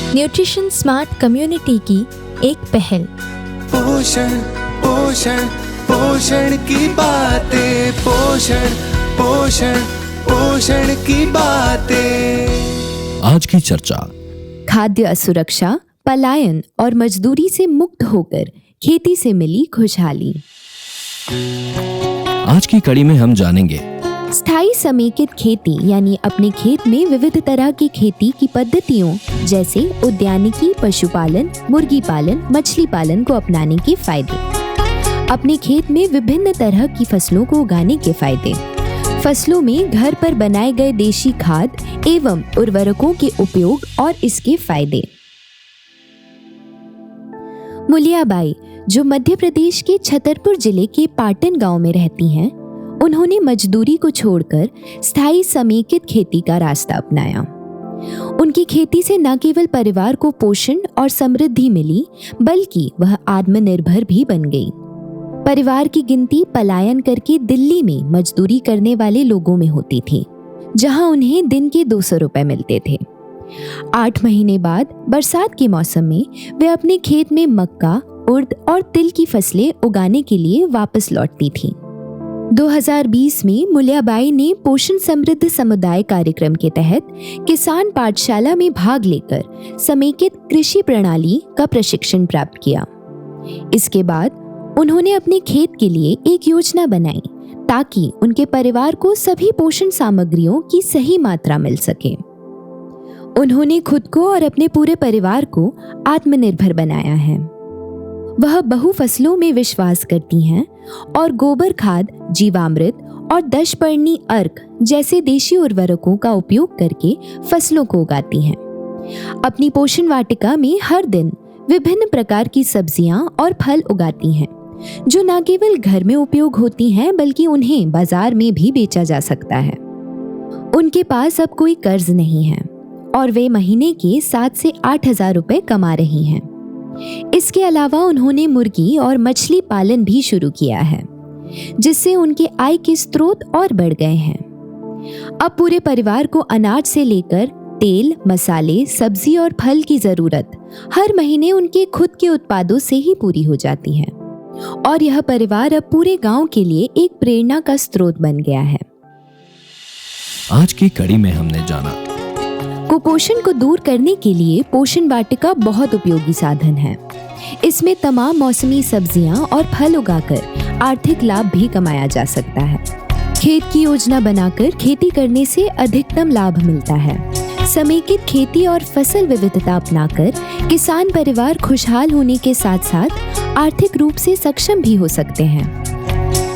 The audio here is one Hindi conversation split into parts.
न्यूट्रिशन स्मार्ट कम्युनिटी की एक पहल। पोषण पोषण पोषण की बातें, पोषण पोषण पोषण की बातें। आज की चर्चा खाद्य असुरक्षा, पलायन और मजदूरी से मुक्त होकर खेती से मिली खुशहाली। आज की कड़ी में हम जानेंगे स्थायी समेकित खेती यानी अपने खेत में विविध तरह की खेती की पद्धतियों जैसे उद्यानिकी, पशुपालन, मुर्गी पालन, मछली पालन को अपनाने के फायदे। अपने खेत में विभिन्न तरह की फसलों को उगाने के फायदे। फसलों में घर पर बनाए गए देशी खाद एवं उर्वरकों के उपयोग और इसके फायदे। मुलियाबाई, जो मध्य प्रदेश के छतरपुर जिले के पाटन गांव में रहती हैं, उन्होंने मजदूरी को छोड़कर स्थायी समेकित खेती का रास्ता अपनाया। उनकी खेती से न केवल परिवार को पोषण और समृद्धि मिली, बल्कि वह आत्मनिर्भर भी बन गई। परिवार की गिनती पलायन करके दिल्ली में मजदूरी करने वाले लोगों में होती थी, जहां उन्हें दिन के 200 रुपए मिलते थे। 8 महीने बाद बरसात के मौसम में वे अपने खेत में मक्का, उर्द और तिल की फसलें उगाने के लिए वापस लौटती थीं। 2020 में मुलियाबाई ने पोषण समृद्ध समुदाय कार्यक्रम के तहत किसान पाठशाला में भाग लेकर समेकित कृषि प्रणाली का प्रशिक्षण प्राप्त किया। इसके बाद उन्होंने अपने खेत के लिए एक योजना बनाई ताकि उनके परिवार को सभी पोषण सामग्रियों की सही मात्रा मिल सके। उन्होंने खुद को और अपने पूरे परिवार को आत्मनिर्भर बनाया है। वह बहुफसलों में विश्वास करती हैं और गोबर खाद, जीवामृत और दशपर्णी अर्क जैसे देशी उर्वरकों का उपयोग करके फसलों को उगाती हैं। अपनी पोषण वाटिका में हर दिन विभिन्न प्रकार की सब्जियां और फल उगाती हैं, जो न केवल घर में उपयोग होती हैं बल्कि उन्हें बाजार में भी बेचा जा सकता है। उनके पास अब कोई कर्ज नहीं है और वे महीने के 7 से 8 हजार रुपए कमा रही हैं। इसके अलावा उन्होंने मुर्गी और मछली पालन भी शुरू किया है, जिससे उनके आय के स्रोत और बढ़ गए हैं। अब पूरे परिवार को अनाज से लेकर तेल, मसाले, सब्जी और फल की जरूरत हर महीने उनके खुद के उत्पादों से ही पूरी हो जाती है और यह परिवार अब पूरे गांव के लिए एक प्रेरणा का स्रोत बन गया है। आज की कड़ी में हमने जाना कुपोषण को दूर करने के लिए पोषण वाटिका बहुत उपयोगी साधन है। इसमें तमाम मौसमी सब्जियां और फल उगाकर आर्थिक लाभ भी कमाया जा सकता है। खेत की योजना बनाकर खेती करने से अधिकतम लाभ मिलता है। समेकित खेती और फसल विविधता अपनाकर किसान परिवार खुशहाल होने के साथ साथ आर्थिक रूप से सक्षम भी हो सकते हैं।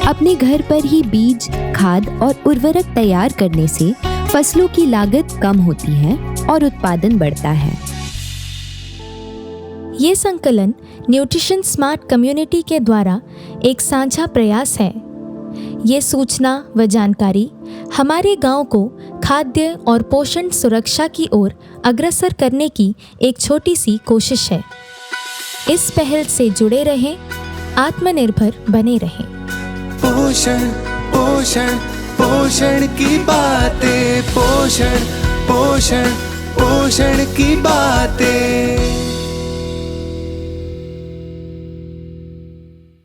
अपने घर पर ही बीज, खाद और उर्वरक तैयार करने से फसलों की लागत कम होती है और उत्पादन बढ़ता है। ये संकलन न्यूट्रिशन स्मार्ट कम्युनिटी के द्वारा एक साझा प्रयास है। ये सूचना व जानकारी हमारे गांव को खाद्य और पोषण सुरक्षा की ओर अग्रसर करने की एक छोटी सी कोशिश है। इस पहल से जुड़े रहें, आत्मनिर्भर बने रहें। पोषण पोषण पोषण की बातें, पोषण पोषण पोषण की बातें।